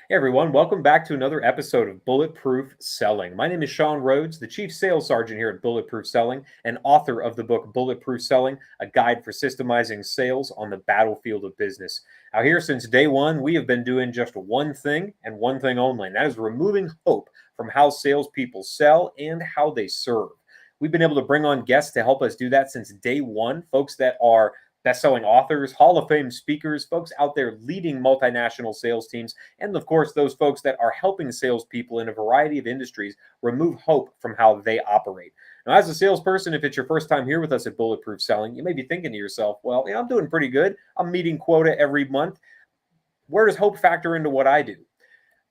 Hey everyone, welcome back to another episode of Bulletproof Selling. My name is Sean Rhodes, the Chief Sales Sergeant here at Bulletproof Selling and author of the book Bulletproof Selling, a guide for systemizing sales on the battlefield of business. Now here since day one, we have been doing just one thing and one thing only, and that is removing hope from how salespeople sell and how they serve. We've been able to bring on guests to help us do that since day one, folks that are best-selling authors, Hall of Fame speakers, folks out there leading multinational sales teams, and of course, those folks that are helping salespeople in a variety of industries remove hope from how they operate. Now, as a salesperson, if it's your first time here with us at Bulletproof Selling, you may be thinking to yourself, well, I'm doing pretty good. I'm meeting quota every month. Where does hope factor into what I do?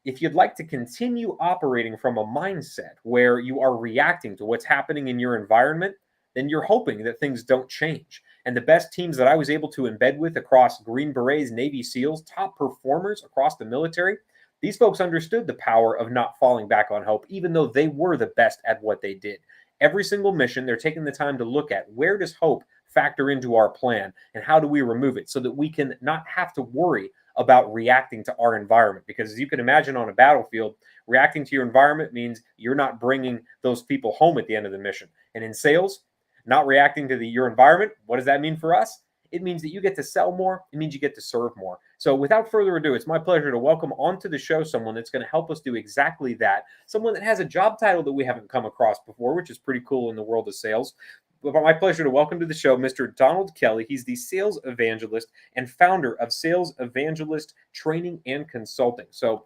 If you'd like to continue operating from a mindset where you are reacting to what's happening in your environment, then you're hoping that things don't change. And the best teams that I was able to embed with across Green Berets, Navy SEALs, top performers across the military, these folks understood the power of not falling back on hope, even though they were the best at what they did. Every single mission, they're taking the time to look at where does hope factor into our plan and how do we remove it so that we can not have to worry about reacting to our environment. Because as you can imagine on a battlefield, reacting to your environment means you're not bringing those people home at the end of the mission. And in sales, not reacting to your environment, what does that mean for us? It means that you get to sell more. It means you get to serve more. So without further ado, it's my pleasure to welcome onto the show someone that's going to help us do exactly that. Someone that has a job title that we haven't come across before, which is pretty cool in the world of sales. But my pleasure to welcome to the show Mr. Donald Kelly. He's the sales evangelist and founder of Sales Evangelist Training and Consulting. So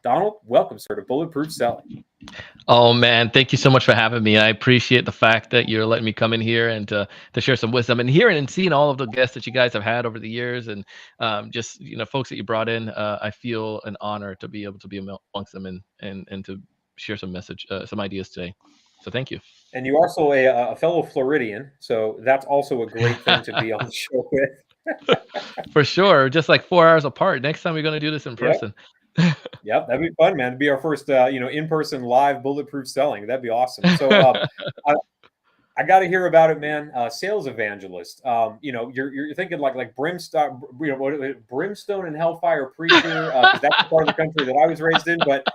Donald, welcome, sir, to Bulletproof Selling. Oh man, thank you so much for having me. I appreciate the fact that you're letting me come in here and to share some wisdom and hearing and seeing all of the guests that you guys have had over the years and just folks that you brought in. I feel an honor to be able to be amongst them and to share some ideas today. So thank you. And you're also a fellow Floridian, so that's also a great thing to be on the show with. For sure, just like 4 hours apart. Next time we're going to do this in Yep. person. Yep, that'd be fun, man. It'd be our first, in-person live Bulletproof Selling. That'd be awesome. So, I got to hear about it, man. Sales evangelist. You're thinking like brimstone, brimstone and hellfire preacher, because that's the part of the country that I was raised in. But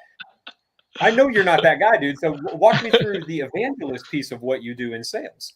I know you're not that guy, dude. So walk me through the evangelist piece of what you do in sales.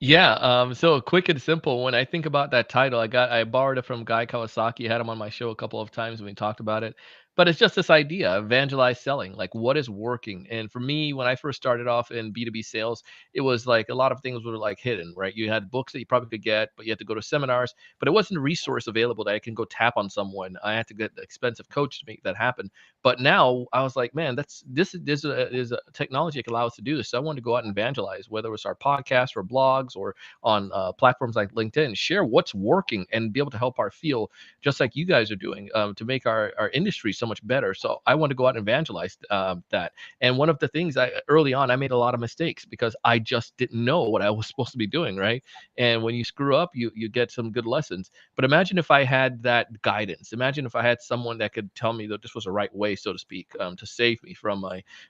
Yeah, so quick and simple. When I think about that title, I borrowed it from Guy Kawasaki. I had him on my show a couple of times when we talked about it. But it's just this idea, evangelize selling, like what is working. And for me, when I first started off in B2B sales, it was like a lot of things were like hidden, right? You had books that you probably could get, but you had to go to seminars, but it wasn't a resource available that I can go tap on someone. I had to get an expensive coach to make that happen. But now I was like, man, this is a technology that can allow us to do this. So I wanted to go out and evangelize, whether it was our podcast or blogs or on platforms like LinkedIn, share what's working and be able to help our field, just like you guys are doing, to make our industry so much better. So I want to go out and evangelize that. And one of the things early on, I made a lot of mistakes because I just didn't know what I was supposed to be doing, right? And when you screw up, you get some good lessons. But imagine if I had that guidance. Imagine if I had someone that could tell me that this was the right way, so to speak, to save me from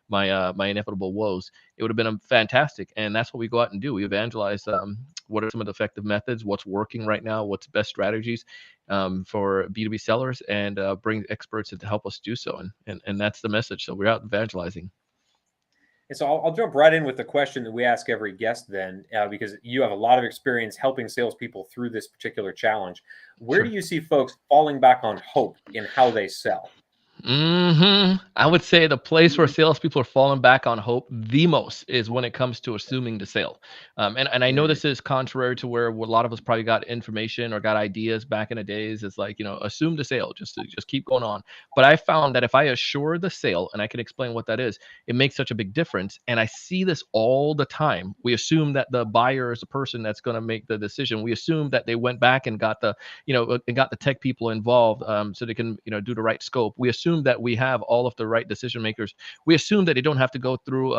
my inevitable woes. It would have been fantastic. And that's what we go out and do. We evangelize. What are some of the effective methods? What's working right now? What's best strategies for B2B sellers, and bring experts in to help us do so. And that's the message. So we're out evangelizing. And so I'll jump right in with the question that we ask every guest then, because you have a lot of experience helping salespeople through this particular challenge. Where Sure. do you see folks falling back on hope in how they sell? I would say the place where salespeople are falling back on hope the most is when it comes to assuming the sale. And I know Mm, this is contrary to where a lot of us probably got information or got ideas back in the days. It's like, assume the sale, just keep going on. But I found that if I assure the sale, and I can explain what that is, it makes such a big difference. And I see this all the time. We assume that the buyer is the person that's going to make the decision. We assume that they went back and got the tech people involved, so they can, do the right scope. We assume that we have all of the right decision makers. We assume that they don't have to go through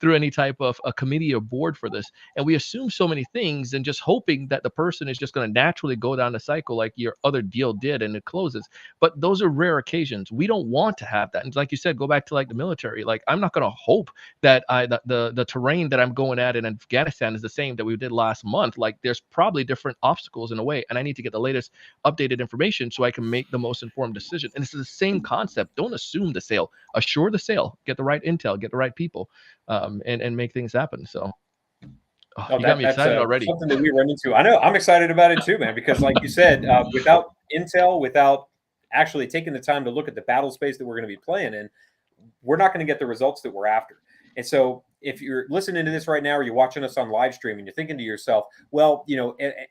through any type of a committee or board for this. And we assume so many things and just hoping that the person is just going to naturally go down the cycle like your other deal did and it closes. But those are rare occasions. We don't want to have that. And like you said, go back to like the military. Like I'm not going to hope that the terrain that I'm going at in Afghanistan is the same that we did last month. Like there's probably different obstacles in a way, and I need to get the latest updated information so I can make the most informed decision. And it's the same concept concept. Don't assume the sale. Assure the sale. Get the right intel. Get the right people, and make things happen. So, oh, Oh, you got me that's excited already. something that we run into. I know I'm excited about it too, man, because like you said, without intel, without actually taking the time to look at the battle space that we're going to be playing in, we're not going to get the results that we're after. And so if you're listening to this right now or you're watching us on live stream and you're thinking to yourself, well,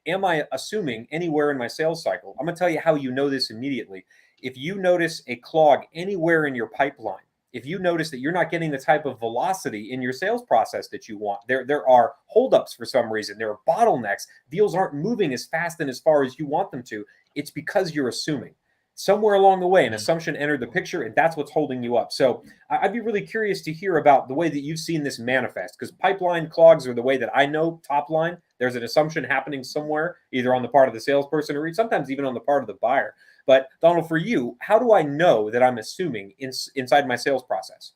am I assuming anywhere in my sales cycle? I'm going to tell you how you know this immediately. If you notice a clog anywhere in your pipeline, if you notice that you're not getting the type of velocity in your sales process that you want, there are holdups for some reason, there are bottlenecks, deals aren't moving as fast and as far as you want them to, it's because you're assuming. Somewhere along the way, an assumption entered the picture, and that's what's holding you up. So I'd be really curious to hear about the way that you've seen this manifest, because pipeline clogs are the way that I know top line. There's an assumption happening somewhere, either on the part of the salesperson or sometimes even on the part of the buyer. But Donald, for you, how do I know that I'm assuming inside my sales process?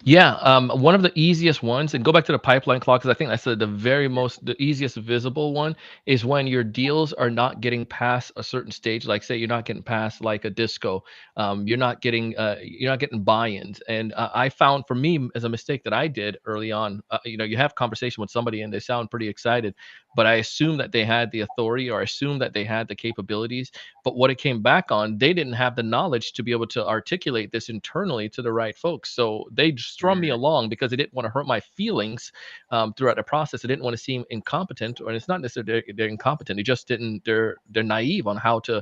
Yeah, one of the easiest ones, and go back to the pipeline clock because I think that's the easiest visible one is when your deals are not getting past a certain stage. Like, say, you're not getting past like a disco, you're not getting buy-ins. And I found for me as a mistake that I did early on, you have conversation with somebody and they sound pretty excited, but I assumed that they had the authority or I assumed that they had the capabilities. But what it came back on, they didn't have the knowledge to be able to articulate this internally to the right folks. So they just strum me along because they didn't want to hurt my feelings throughout the process. They didn't want to seem incompetent, or it's not necessarily they're incompetent. They just didn't. They're naive on how to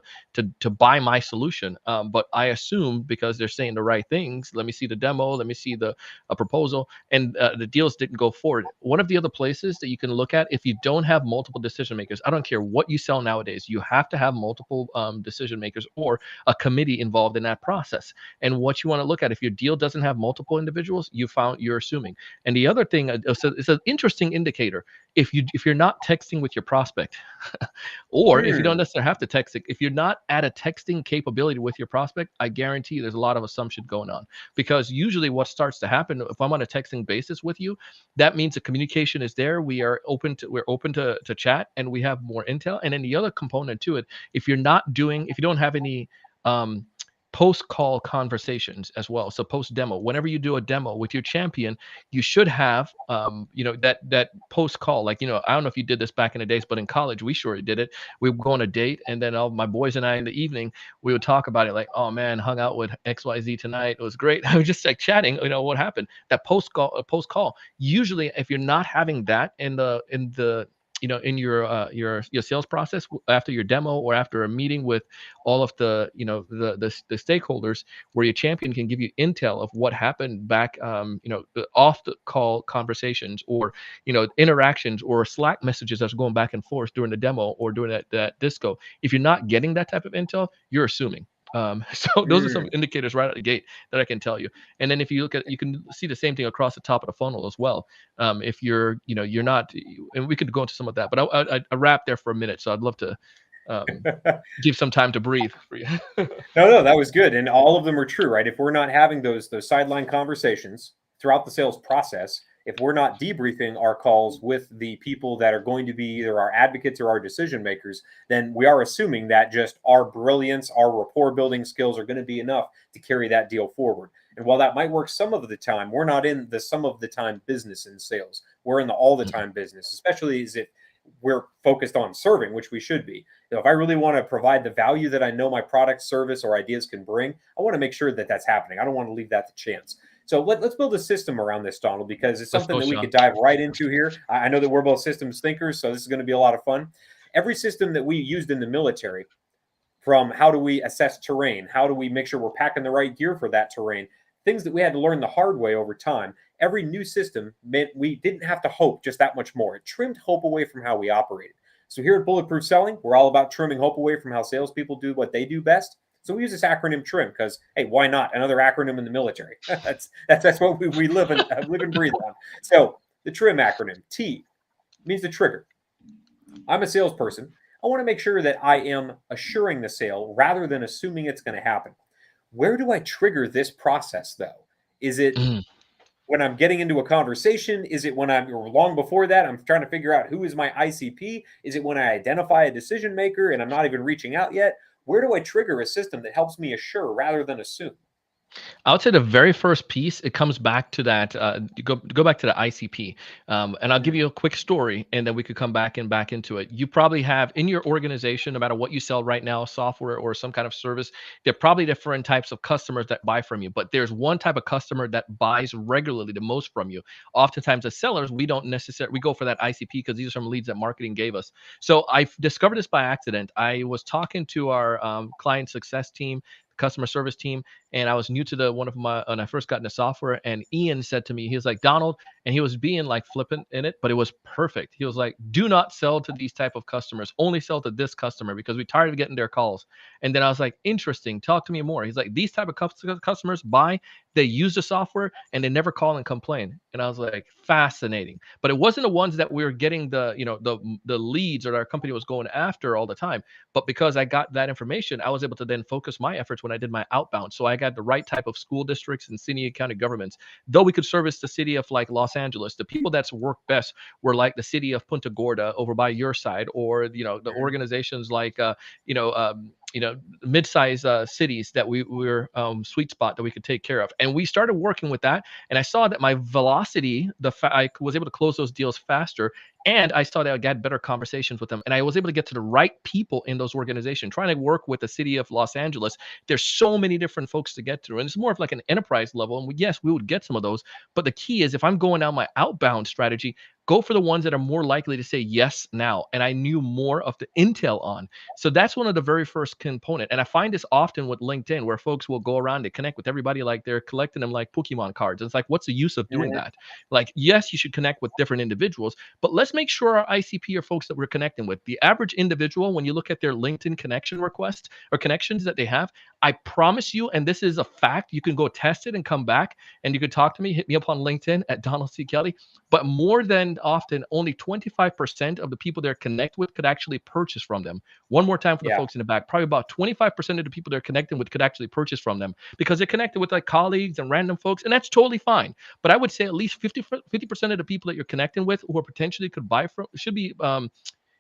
buy my solution. But I assume because they're saying the right things. Let me see the demo. Let me see the a proposal, and the deals didn't go forward. One of the other places that you can look at if you don't have multiple decision makers, I don't care what you sell nowadays, you have to have multiple decision makers or a committee involved in that process. And what you want to look at, if your deal doesn't have multiple individuals, you're assuming. And the other thing, it's an interesting indicator. If you're not texting with your prospect, or if you don't necessarily have to text it, if you're not at a texting capability with your prospect, I guarantee there's a lot of assumption going on. Because usually what starts to happen, if I'm on a texting basis with you, that means the communication is there. We're open to chat and we have more intel. And then the other component to it, if you don't have any um, post call conversations as well. So post demo, whenever you do a demo with your champion, you should have, that post call. Like, I don't know if you did this back in the days, but in college, we sure did it. We would go on a date and then all my boys and I in the evening, we would talk about it like, oh man, hung out with XYZ tonight. It was great. I was just like chatting, what happened. That post call. Usually if you're not having that in in your sales process after your demo or after a meeting with all of the the stakeholders, where your champion can give you intel of what happened back, the off the call conversations or interactions or Slack messages that's going back and forth during the demo or during that disco. If you're not getting that type of intel, you're assuming. So those are some indicators right out the gate that I can tell you. And then if you look at, you can see the same thing across the top of the funnel as well. If you're not, and we could go into some of that, but I wrapped there for a minute, so I'd love to give some time to breathe for you. No, that was good, and all of them are true, right? If we're not having those sideline conversations throughout the sales process, if we're not debriefing our calls with the people that are going to be either our advocates or our decision makers, then we are assuming that just our brilliance, our rapport building skills are going to be enough to carry that deal forward. And while that might work some of the time, we're not in the some of the time business in sales. We're in the all the time business, especially as if we're focused on serving, which we should be. If I really want to provide the value that I know my product, service, or ideas can bring, I want to make sure that that's happening. I don't want to leave that to chance. So let's build a system around this, Donald, because it's something that we could dive right into here. I know that we're both systems thinkers, so this is going to be a lot of fun. Every system that we used in the military, from how do we assess terrain, how do we make sure we're packing the right gear for that terrain, things that we had to learn the hard way over time. Every new system meant we didn't have to hope just that much more. It trimmed hope away from how we operated. So here at Bulletproof Selling, we're all about trimming hope away from how salespeople do what they do best. So we use this acronym TRIM because, hey, why not? Another acronym in the military. that's what we live and breathe on. So the TRIM acronym, T, means the trigger. I'm a salesperson. I want to make sure that I am assuring the sale rather than assuming it's going to happen. Where do I trigger this process, though? Is it when I'm getting into a conversation? Is it when I'm, or long before that, I'm trying to figure out who is my ICP? Is it when I identify a decision maker and I'm not even reaching out yet? Where do I trigger a system that helps me assure rather than assume? I would say the very first piece, it comes back to that. Go back to the ICP, and I'll give Mhm. you a quick story, and then we could come back into it. You probably have in your organization, no matter what you sell right now, software or some kind of service, there are probably different types of customers that buy from you. But there's one type of customer that buys regularly the most from you. Oftentimes, as sellers, we don't necessarily we go for that ICP because these are some leads that marketing gave us. So I discovered this by accident. I was talking to our client success team, customer service team, and I was new to the one of my when I first got into software. And Ian said to me, he was like, Donald, and he was being like flippant in it, but it was perfect. He was like, do not sell to these type of customers. Only sell to this customer because we're tired of getting their calls. And then I was like, interesting. Talk to me more. He's like, these type of customers buy, they use the software, and they never call and complain. And I was like, fascinating. But it wasn't the ones that we were getting the leads or our company was going after all the time. But because I got that information, I was able to then focus my efforts when I did my outbound. So I got the right type of school districts and city and county governments. Though we could service the city of like Los Angeles, the people that's worked best were like the city of Punta Gorda over by your side, or the Mhm. organizations like you know um, mid-sized cities that we were sweet spot that we could take care of. And we started working with that, and I saw that my velocity, I was able to close those deals faster, and I saw that I got better conversations with them. And I was able to get to the right people in those organizations. Trying to work with the city of Los Angeles, there's so many different folks to get through. And it's more of like an enterprise level. And yes, we would get some of those. But the key is if I'm going down my outbound strategy, go for the ones that are more likely to say yes now. And I knew more of the intel on. So that's one of the very first component. And I find this often with LinkedIn where folks will go around and connect with everybody like they're collecting them like Pokemon cards. And it's like, what's the use of doing Mhm. that? Like, yes, you should connect with different individuals, but let's make sure our ICP are folks that we're connecting with. The average individual, when you look at their LinkedIn connection request or connections that they have, I promise you, and this is a fact, you can go test it and come back and you can talk to me, hit me up on LinkedIn at Donald C. Kelly. But more than often, only 25% of the people they're connected with could actually purchase from them. One more time for the Yeah. folks in the back, probably about 25% of the people they're connected with could actually purchase from them because they're connected with like colleagues and random folks, and that's totally fine. But I would say at least 50% of the people that you're connecting with who are potentially could buy from should be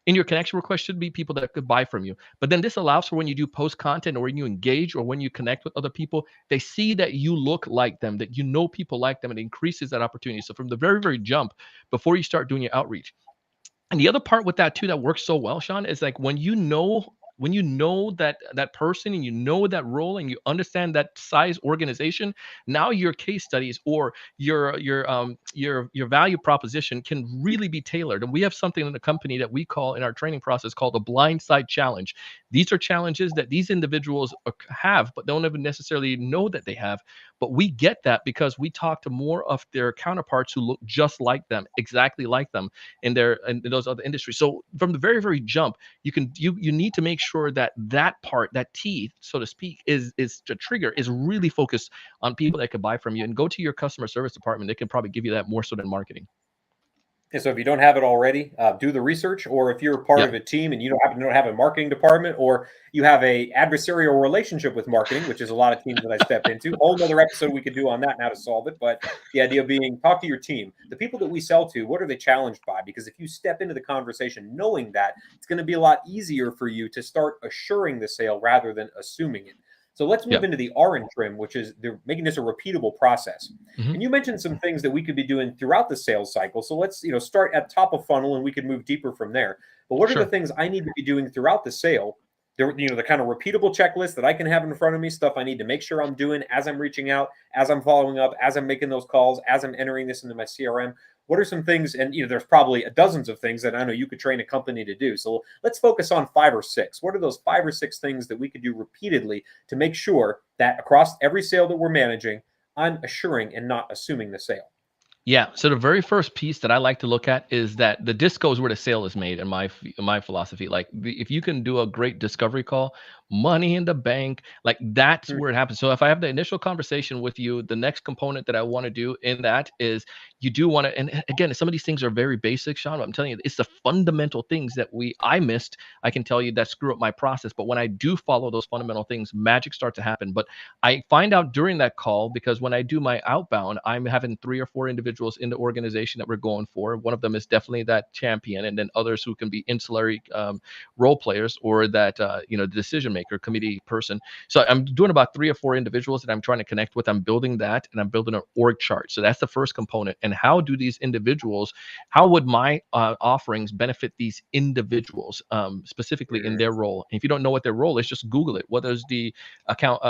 in your connection request should be people that could buy from you. But then this allows for when you do post content or when you engage or when you connect with other people, they see that you look like them, that you know people like them, and it increases that opportunity. So from the very, very jump, before you start doing your outreach, and the other part with that too that works so well, Sean, is like when you know that person and you know that role and you understand that size organization, now your case studies or your value proposition can really be tailored. And we have something in the company that we call in our training process called a blind side challenge. These are challenges that these individuals have, but don't even necessarily know that they have. But we get that because we talk to more of their counterparts who look just like them, exactly like them in those other industries. So from the very very jump, you need to make sure that that part, that T, so to speak, is the trigger is really focused on people that could buy from you, and go to your customer service department. They can probably give you that more so than marketing. And so if you don't have it already, do the research. Or if you're part Yeah, of a team and you don't have a marketing department, or you have a adversarial relationship with marketing, which is a lot of teams that I step into, whole another episode we could do on that and how to solve it. But the idea being, talk to your team, the people that we sell to. What are they challenged by? Because if you step into the conversation knowing that, it's going to be a lot easier for you to start assuring the sale rather than assuming it. So let's yeah. move into the R and trim, which is they're making this a repeatable process. Mhm. And you mentioned some things that we could be doing throughout the sales cycle. So let's, start at top of funnel and we could move deeper from there. But what are the Sure. things I need to be doing throughout the sale? The kind of repeatable checklist that I can have in front of me, stuff I need to make sure I'm doing as I'm reaching out, as I'm following up, as I'm making those calls, as I'm entering this into my CRM. What are some things? And there's probably dozens of things that I know you could train a company to do. So let's focus on 5 or 6. What are those 5 or 6 things that we could do repeatedly to make sure that across every sale that we're managing, I'm assuring and not assuming the sale? Yeah. So the very first piece that I like to look at is that the disco is where the sale is made in my philosophy. Like if you can do a great discovery call, money in the bank, like that's Mm. where it happens. So if I have the initial conversation with you, the next component that I want to do in that is you do want to, and again, some of these things are very basic, Sean. But I'm telling you, it's the fundamental things that I missed. I can tell you that screw up my process. But when I do follow those fundamental things, magic starts to happen. But I find out during that call because when I do my outbound, I'm having 3 or 4 individuals individuals in the organization that we're going for. One of them is definitely that champion, and then others who can be ancillary role players, or that the decision maker, committee person. So I'm doing about 3 or 4 individuals that I'm trying to connect with. I'm building that, and I'm building an org chart. So that's the first component. And how do these individuals, how would my offerings benefit these individuals, specifically in their role? And if you don't know what their role is, just Google it. What does the account,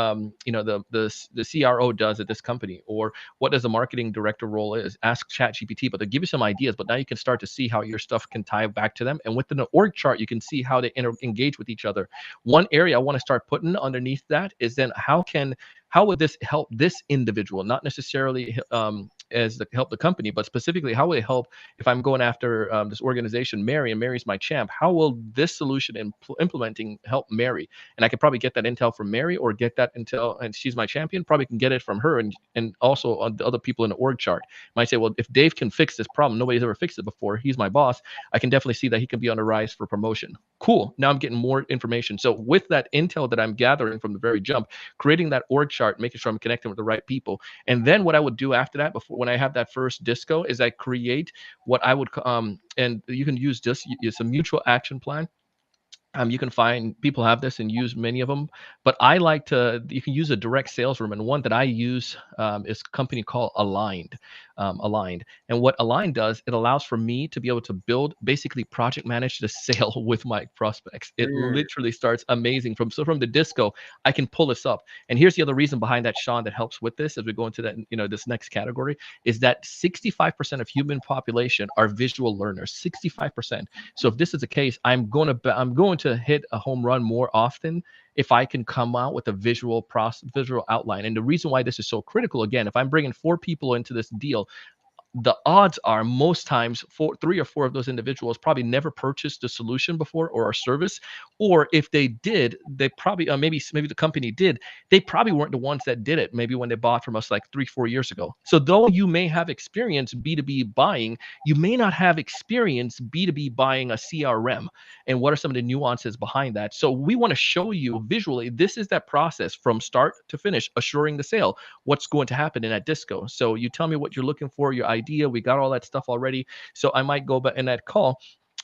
the CRO does at this company, or what does the marketing director role is? Ask ChatGPT, but they'll give you some ideas. But now you can start to see how your stuff can tie back to them. And within the org chart, you can see how they engage with each other. One area I want to start putting underneath that is then how would this help this individual, not necessarily help the company, but specifically how would it help if I'm going after this organization, Mary, and Mary's my champ? How will this solution implementing help Mary? And I could probably get that intel from Mary, or get that intel, and she's my champion, probably can get it from her, and also on the other people in the org chart. Might say, well, if Dave can fix this problem, nobody's ever fixed it before, he's my boss, I can definitely see that he can be on the rise for promotion. Cool. Now I'm getting more information. So with that intel that I'm gathering from the very jump, creating that org chart, making sure I'm connecting with the right people. And then what I would do after that, before, when I have that first disco, is I create what I would and you can use this, it's a mutual action plan. You can find people have this and use many of them, but you can use a direct sales room. And one that I use is a company called Aligned. And what Aligned does, it allows for me to be able to build, basically project manage the sale with my prospects. It literally starts amazing. From the disco, I can pull this up. And here's the other reason behind that, Sean, that helps with this as we go into that, this next category, is that 65% of human population are visual learners. 65%. So if this is the case, I'm going to hit a home run more often if I can come out with a visual outline. And the reason why this is so critical, again, if I'm bringing 4 people into this deal, the odds are most times 3 or 4 of those individuals probably never purchased the solution before, or our service, or if they did, they probably maybe the company did, they probably weren't the ones that did it, maybe when they bought from us like 3-4 years ago. So though you may have experience B2B buying, you may not have experience B2B buying a CRM, and what are some of the nuances behind that. So we want to show you visually, this is that process from start to finish, assuring the sale, what's going to happen in that disco. So you tell me what you're looking for, your idea, we got all that stuff already. So I might go back in that call,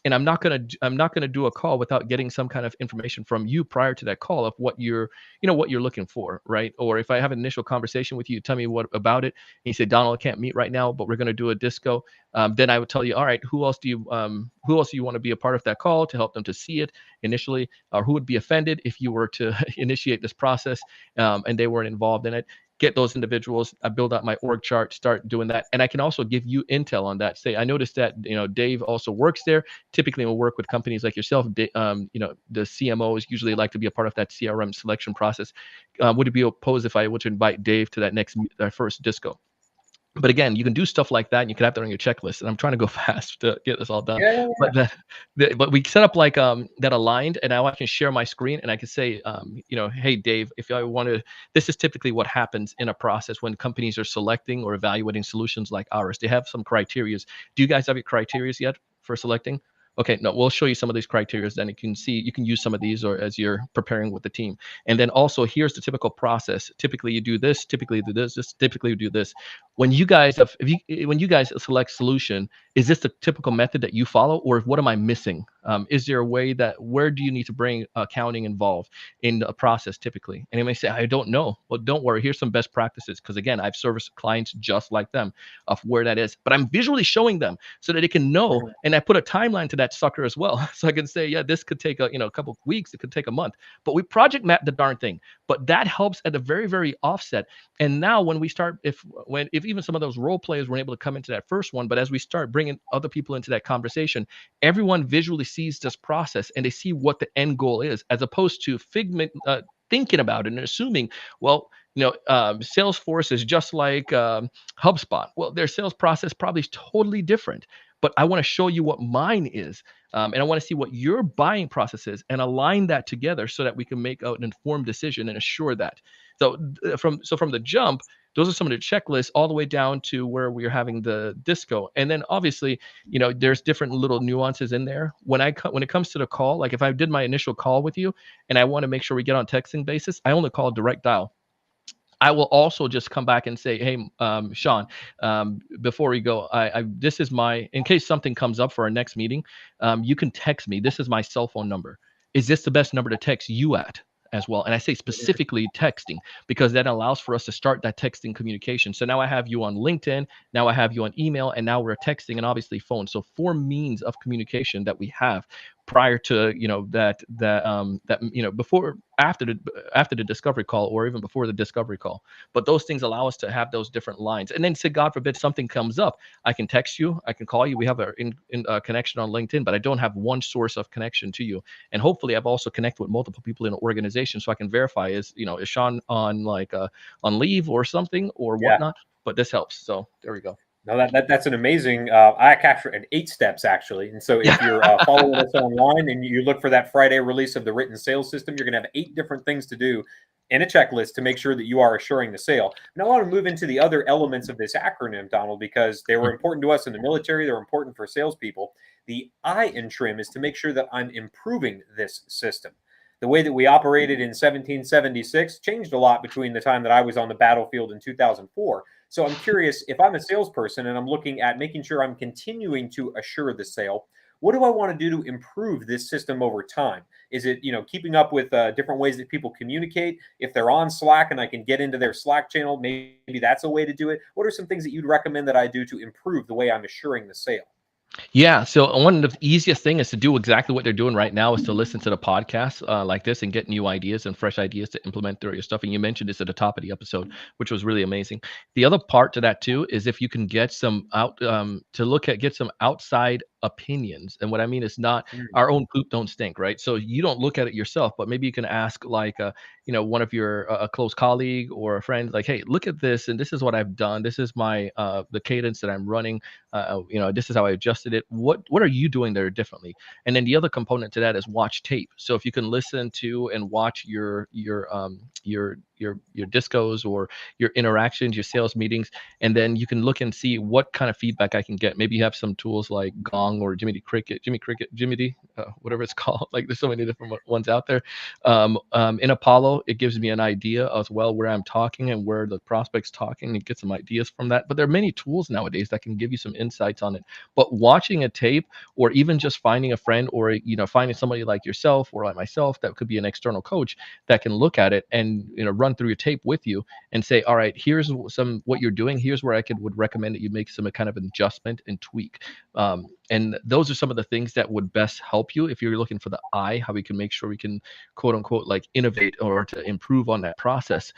and I'm not gonna do a call without getting some kind of information from you prior to that call of what you're looking for, right? Or if I have an initial conversation with you, tell me what about it, and you say, Donald, I can't meet right now, but we're gonna do a disco. Then I would tell you, all right, who else do you want to be a part of that call to help them to see it initially, or who would be offended if you were to initiate this process and they weren't involved in it. Get those individuals, I build out my org chart, start doing that. And I can also give you intel on that. Say, I noticed that, Dave also works there. Typically we'll work with companies like yourself. The CMOs usually like to be a part of that CRM selection process. Would it be opposed if I were to invite Dave to that first disco? But again, you can do stuff like that, and you can have that on your checklist. And I'm trying to go fast to get this all done. Yeah. But but we set up like that Aligned, and now I can share my screen, and I can say, hey Dave, if I want to, this is typically what happens in a process when companies are selecting or evaluating solutions like ours. They have some criteria. Do you guys have your criteria yet for selecting? Okay, no, we'll show you some of these criteria. Then you can use some of these, or as you're preparing with the team. And then also, here's the typical process. Typically, you do this. Typically, you do this. Typically, you do this. When you guys select solution, is this the typical method that you follow, or what am I missing? Is there a way where do you need to bring accounting involved in the process typically? And you may say, I don't know. Well, don't worry. Here's some best practices, because again, I've serviced clients just like them of where that is. But I'm visually showing them so that they can know, and I put a timeline to that sucker as well. So I can say, yeah, this could take a couple of weeks. It could take a month. But we project map the darn thing. But that helps at the very, very offset. And now when we start, if even some of those role players weren't able to come into that first one, but as we start bringing other people into that conversation, everyone visually sees this process and they see what the end goal is, as opposed to thinking about it and assuming, well, Salesforce is just like HubSpot. Well, their sales process probably is totally different, but I want to show you what mine is. And I want to see what your buying process is and align that together so that we can make an informed decision and assure that. So from the jump, those are some of the checklists all the way down to where we're having the disco. And then obviously, there's different little nuances in there. When it comes to the call, like if I did my initial call with you and I want to make sure we get on texting basis, I only call direct dial. I will also just come back and say, hey, Sean, before we go, this is my, in case something comes up for our next meeting, you can text me. This is my cell phone number. Is this the best number to text you at as well? And I say specifically texting, because that allows for us to start that texting communication. So now I have you on LinkedIn, now I have you on email, and now we're texting and obviously phone. So 4 means of communication that we have prior to, before, after the discovery call, or even before the discovery call. But those things allow us to have those different lines. And then, say God forbid something comes up, I can text you, I can call you. We have a connection on LinkedIn, but I don't have one source of connection to you. And hopefully I've also connected with multiple people in an organization, so I can verify, is Sean on on leave or something or Yeah. whatnot. But this helps. So there we go. No, that's an amazing. I captured 8 steps actually, and so if you're following us online and you look for that Friday release of the written sales system, you're going to have 8 different things to do in a checklist to make sure that you are assuring the sale. Now I want to move into the other elements of this acronym, Donald, because they were important to us in the military. They're important for salespeople. The I in trim is to make sure that I'm improving this system. The way that we operated in 1776 changed a lot between the time that I was on the battlefield in 2004. So I'm curious, if I'm a salesperson and I'm looking at making sure I'm continuing to assure the sale, what do I want to do to improve this system over time? Is it, keeping up with different ways that people communicate? If they're on Slack and I can get into their Slack channel, maybe that's a way to do it. What are some things that you'd recommend that I do to improve the way I'm assuring the sale? Yeah, so one of the easiest thing is to do exactly what they're doing right now, is to listen to the podcast like this and get new ideas and fresh ideas to implement through your stuff. And you mentioned this at the top of the episode, which was really amazing. The other part to that too is if you can get some get some outside opinions. And what I mean is, not Mm, our own poop don't stink, right? So you don't look at it yourself, but maybe you can ask, like one of your a close colleague or a friend, like, hey, look at this, and this is what I've done. This is my the cadence that I'm running. This is how I adjusted it. What are you doing there differently? And then the other component to that is watch tape. So if you can listen to and watch your discos or your interactions, your sales meetings, and then you can look and see what kind of feedback I can get. Maybe you have some tools like Gong or Jimmy D, whatever it's called. Like, there's so many different ones out there. In Apollo, it gives me an idea as well where I'm talking and where the prospect's talking, and get some ideas from that. But there are many tools nowadays that can give you some insights on it. But watching a tape, or even just finding a friend, or finding somebody like yourself or like myself that could be an external coach that can look at it and run through your tape with you and say, all right, here's some what you're doing. Here's where would recommend that you make some kind of adjustment and tweak. And those are some of the things that would best help you if you're looking for the I, how we can make sure we can, quote unquote, like, innovate or to improve on that process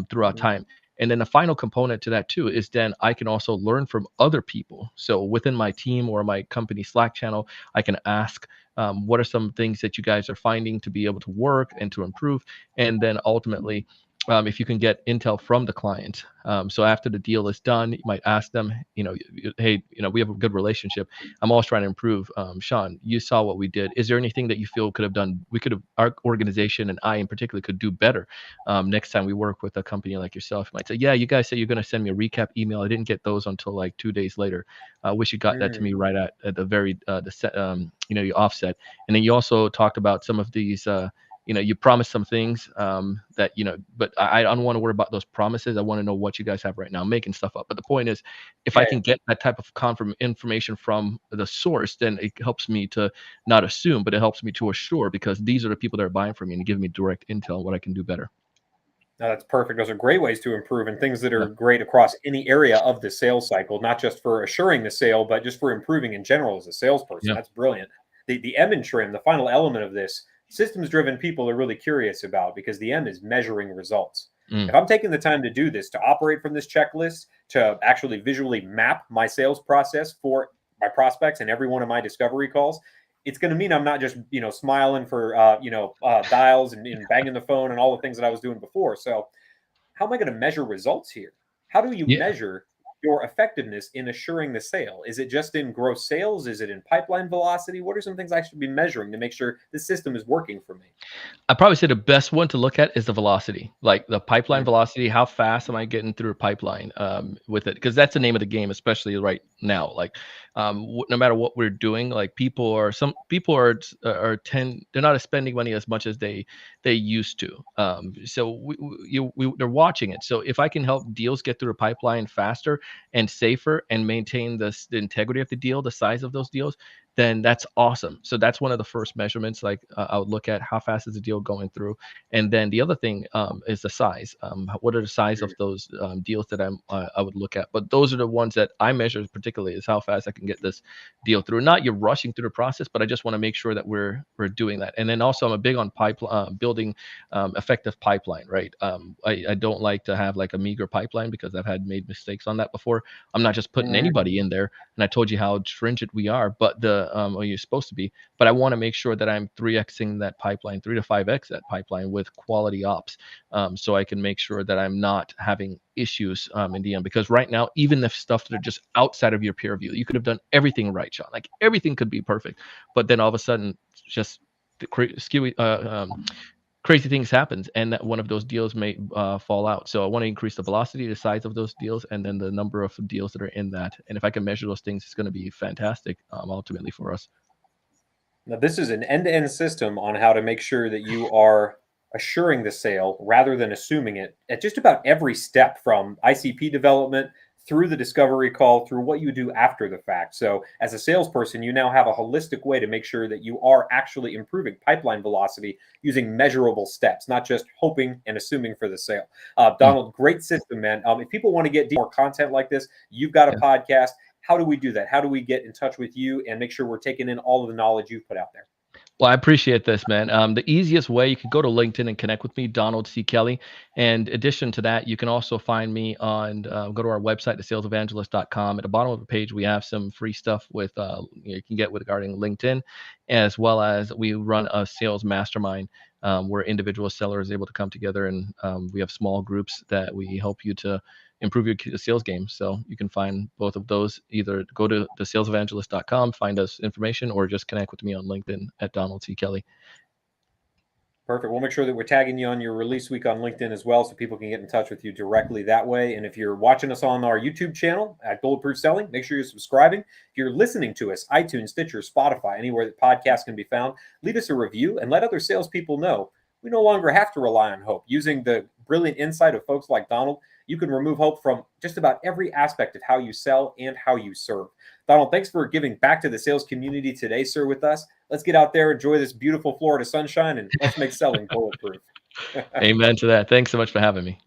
throughout mm, time. And then the final component to that too is then I can also learn from other people. So within my team or my company Slack channel, I can ask, what are some things that you guys are finding to be able to work and to improve? And then ultimately, if you can get intel from the client. So after the deal is done, you might ask them, hey, we have a good relationship. I'm always trying to improve. Sean, you saw what we did. Is there anything that you feel our organization and I in particular could do better next time we work with a company like yourself? You might say, yeah, you guys say you're going to send me a recap email. I didn't get those until like 2 days later. I wish you got that to me mm. right at the very the set, your offset. And then you also talked about some of these. You promised some things that but I don't want to worry about those promises. I want to know what you guys have right now. I'm making stuff up, but the point is, if I Okay. can get that type of information from the source, then it helps me to not assume, but it helps me to assure, because these are the people that are buying from me and give me direct intel on what I can do better. No, that's perfect. Those are great ways to improve, and things that Yeah, are great across any area of the sales cycle, not just for assuring the sale, but just for improving in general as a salesperson. yeah, That's brilliant. The M in trim, the final element of this, systems driven people are really curious about, because the M is measuring results. mm, If I'm taking the time to do this, to operate from this checklist, to actually visually map my sales process for my prospects and every one of my discovery calls, it's going to mean I'm not just smiling for dials and banging the phone and all the things that I was doing before. So how am I going to measure results here? How do you yeah. measure your effectiveness in assuring the sale? Is it just in gross sales? Is it in pipeline velocity? What are some things I should be measuring to make sure the system is working for me? I'd probably say the best one to look at is the velocity, like the pipeline Mm, velocity. How fast am I getting through a pipeline with it? Because that's the name of the game, especially right now. Like, no matter what we're doing, like some people they're not spending money as much as they used to. So they're watching it. So if I can help deals get through a pipeline faster and safer and maintain the integrity of the deal, the size of those deals, then that's awesome. So that's one of the first measurements. Like I would look at how fast is the deal going through, and then the other thing is the size. What are the size of mm, those deals that I would look at? But those are the ones that I measure particularly is how fast I can get this deal through. Not you're rushing through the process, but I just want to make sure that we're doing that. And then also I'm a big on building effective pipeline. Right. I don't like to have like a meager pipeline because I've had made mistakes on that before. I'm not just putting mm. anybody in there, and I told you how stringent we are, but or you're supposed to be. But I want to make sure that I'm 3xing that pipeline, 3 to 5x that pipeline with quality ops, so I can make sure that I'm not having issues in the end. Because right now, even the stuff that are just outside of your peer review, you could have done everything right, Sean. Like everything could be perfect, but then all of a sudden, just skewy, crazy things happens, and that one of those deals may fall out. So I want to increase the velocity, the size of those deals, and then the number of deals that are in that. And if I can measure those things, it's going to be fantastic ultimately for us. Now, this is an end-to-end system on how to make sure that you are assuring the sale rather than assuming it at just about every step from ICP development through the discovery call, through what you do after the fact. So, as a salesperson, you now have a holistic way to make sure that you are actually improving pipeline velocity using measurable steps, not just hoping and assuming for the sale. Mm, Donald, great system, man. If people want to get more content like this, you've got a yeah. podcast. How do we do that? How do we get in touch with you and make sure we're taking in all of the knowledge you've put out there? Well, I appreciate this, man. The easiest way, you could go to LinkedIn and connect with me, Donald C. Kelly. And addition to that, you can also find me on, go to our website, thesalesevangelist.com. At the bottom of the page, we have some free stuff with, you can get with regarding LinkedIn, as well as we run a sales mastermind where individual sellers are able to come together, and we have small groups that we help you to improve your sales game. So you can find both of those. Either go to thesalesevangelist.com, find us information, or just connect with me on LinkedIn at Donald T. Kelly. Perfect. We'll make sure that we're tagging you on your release week on LinkedIn as well so people can get in touch with you directly that way. And if you're watching us on our YouTube channel at Bulletproof Selling, make sure you're subscribing. If you're listening to us, iTunes, Stitcher, Spotify, anywhere that podcasts can be found, leave us a review and let other salespeople know we no longer have to rely on hope. Using the brilliant insight of folks like Donald, you can remove hope from just about every aspect of how you sell and how you serve. Donald, thanks for giving back to the sales community today, sir, with us. Let's get out there, enjoy this beautiful Florida sunshine, and let's make selling bulletproof. Amen to that. Thanks so much for having me.